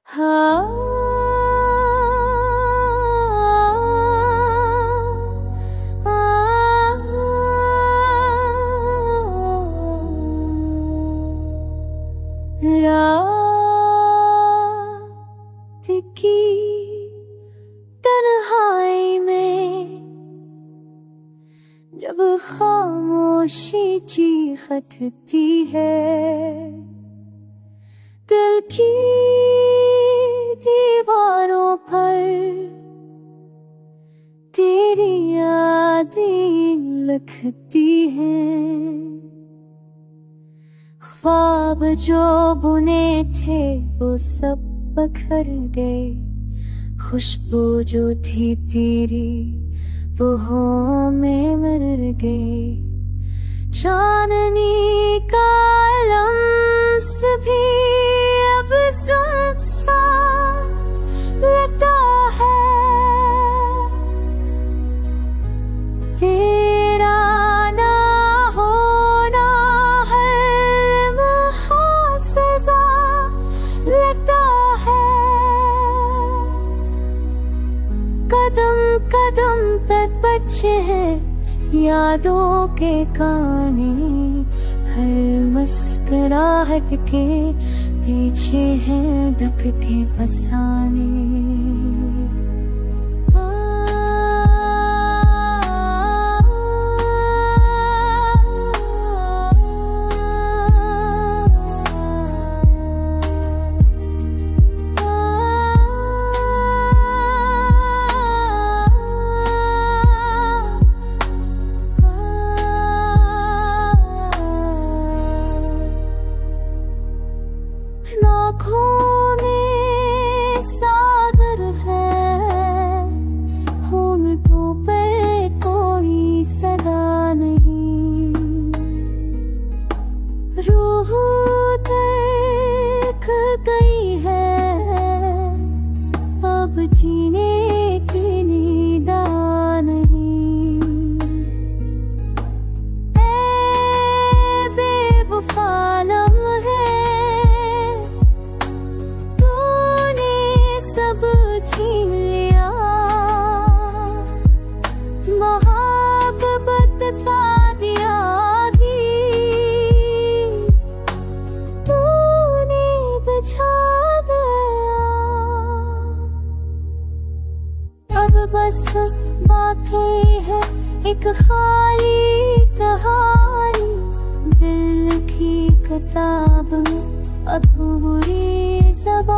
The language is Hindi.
रात की तन्हाई में जब खामोशी चीखती है, दिल की दीवारों पर तेरी यादें लिखती हैं। ख्वाब जो बुने थे वो सब बखर गए, खुशबू जो थी तेरी वो हवा में मर गए। चांदनी का लम्स भी अब सुनसान लगता है, तेरा ना होना है मुहासजा लगता है। कदम कदम पे बचे हैं यादों के गाने, हर मुस्कुराहट के पीछे हैं धक के फसाने। आँखों में सागर है, होंठों पे कोई सदा नहीं। रूह तक गई है, अब जीने की नींद नहीं। ऐ बेवफा लम्हे छीन लिया, मोहब्बत का दिया भी तूने बुझा दिया। अब बस बाकी है एक खाली कहानी, दिल की किताब में अधूरी ज़बान।